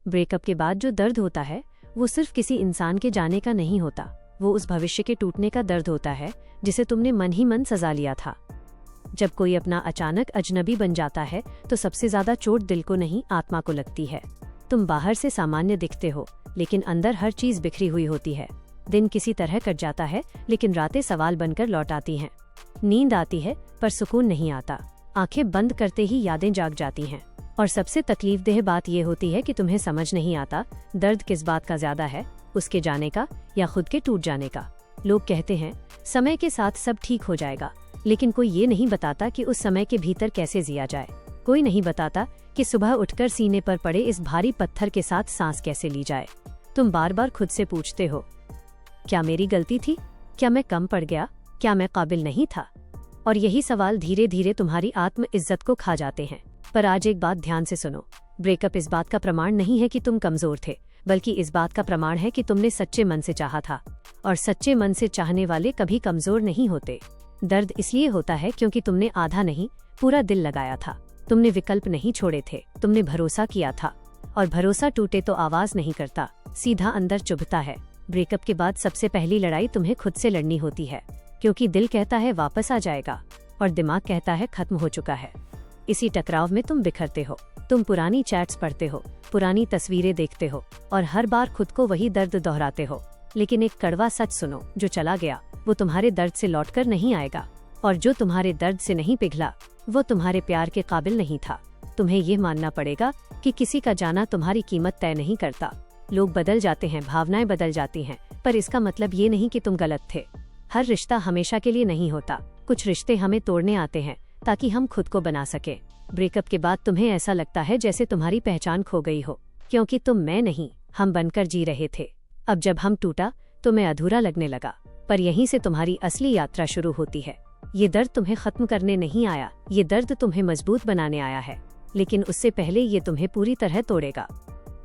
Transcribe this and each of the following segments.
Breakup के बाद जो दर्द होता है वो सिर्फ किसी इंसान के जाने का नहीं होता, वो उस भविष्य के टूटने का दर्द होता है जिसे तुमने मन ही मन सजा लिया था। जब कोई अपना अचानक अजनबी बन जाता है तो सबसे ज्यादा चोट दिल को नहीं आत्मा को लगती है। तुम बाहर से सामान्य दिखते हो लेकिन अंदर हर चीज बिखरी हुई होती है। दिन किसी तरह कट जाता है लेकिन रातें सवाल बनकर लौट आती हैं। नींद आती है पर सुकून नहीं आता। आंखें बंद करते ही यादें जाग जाती हैं। और सबसे तकलीफदेह बात यह होती है कि तुम्हें समझ नहीं आता दर्द किस बात का ज्यादा है, उसके जाने का या खुद के टूट जाने का। लोग कहते हैं समय के साथ सब ठीक हो जाएगा, लेकिन कोई ये नहीं बताता कि उस समय के भीतर कैसे जिया जाए। कोई नहीं बताता कि सुबह उठकर सीने पर पड़े इस भारी पत्थर के साथ सांस कैसे ली जाए। तुम बार बार खुद से पूछते हो, क्या मेरी गलती थी? क्या मैं कम पड़ गया? क्या मैं काबिल नहीं था? और यही सवाल धीरे धीरे तुम्हारी आत्म इज्जत को खा जाते हैं। पर आज एक बात ध्यान से सुनो, ब्रेकअप इस बात का प्रमाण नहीं है कि तुम कमजोर थे, बल्कि इस बात का प्रमाण है कि तुमने सच्चे मन से चाहा था। और सच्चे मन से चाहने वाले कभी कमजोर नहीं होते। दर्द इसलिए होता है क्योंकि तुमने आधा नहीं पूरा दिल लगाया था। तुमने विकल्प नहीं छोड़े थे, तुमने भरोसा किया था। और भरोसा टूटे तो आवाज नहीं करता, सीधा अंदर चुभता है। ब्रेकअप के बाद सबसे पहली लड़ाई तुम्हें खुद से लड़नी होती है, क्योंकि दिल कहता है वापस आ जाएगा और दिमाग कहता है खत्म हो चुका है। इसी टकराव में तुम बिखरते हो। तुम पुरानी चैट्स पढ़ते हो, पुरानी तस्वीरें देखते हो और हर बार खुद को वही दर्द दोहराते हो। लेकिन एक कड़वा सच सुनो, जो चला गया वो तुम्हारे दर्द से लौटकर नहीं आएगा, और जो तुम्हारे दर्द से नहीं पिघला वो तुम्हारे प्यार के काबिल नहीं था। तुम्हें ये मानना पड़ेगा कि किसी का जाना तुम्हारी कीमत तय नहीं करता। लोग बदल जाते हैं, भावनाएं बदल जाती हैं, पर इसका मतलब ये नहीं कि तुम गलत थे। हर रिश्ता हमेशा के लिए नहीं होता। कुछ रिश्ते हमें तोड़ने आते हैं ताकि हम खुद को बना सके। ब्रेकअप के बाद तुम्हें ऐसा लगता है जैसे तुम्हारी पहचान खो गई हो, क्योंकि तुम मैं नहीं हम बनकर जी रहे थे। अब जब हम टूटा तो मैं अधूरा लगने लगा, पर यहीं से तुम्हारी असली यात्रा शुरू होती है। ये दर्द तुम्हें खत्म करने नहीं आया, ये दर्द तुम्हें मजबूत बनाने आया है। लेकिन उससे पहले ये तुम्हें पूरी तरह तोड़ेगा।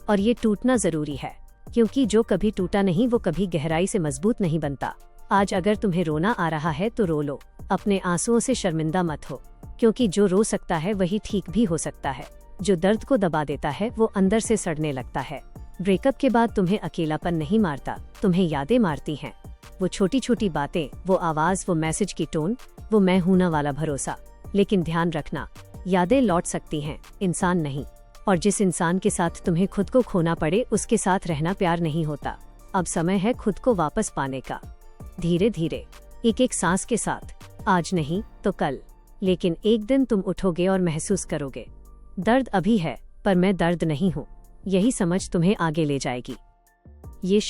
और ये टूटना जरूरी है, क्योंकि जो कभी टूटा नहीं वो कभी गहराई से मजबूत नहीं बनता। आज अगर तुम्हें रोना आ रहा है तो रो लो, अपने आंसुओं से शर्मिंदा मत हो, क्योंकि जो रो सकता है वही ठीक भी हो सकता है। जो दर्द को दबा देता है वो अंदर से सड़ने लगता है। ब्रेकअप के बाद तुम्हें अकेलापन नहीं मारता, तुम्हें यादें मारती हैं। वो छोटी छोटी बातें, वो आवाज, वो मैसेज की टोन, वो मैं हूं ना वाला भरोसा। लेकिन ध्यान रखना, यादें लौट सकती हैं, इंसान नहीं। और जिस इंसान के साथ तुम्हें खुद को खोना पड़े उसके साथ रहना प्यार नहीं होता। अब समय है खुद को वापस पाने का, धीरे धीरे, एक एक सांस के साथ। आज नहीं तो कल, लेकिन एक दिन तुम उठोगे और महसूस करोगे, दर्द अभी है पर मैं दर्द नहीं हूँ। यही समझ तुम्हें आगे ले जाएगी। ये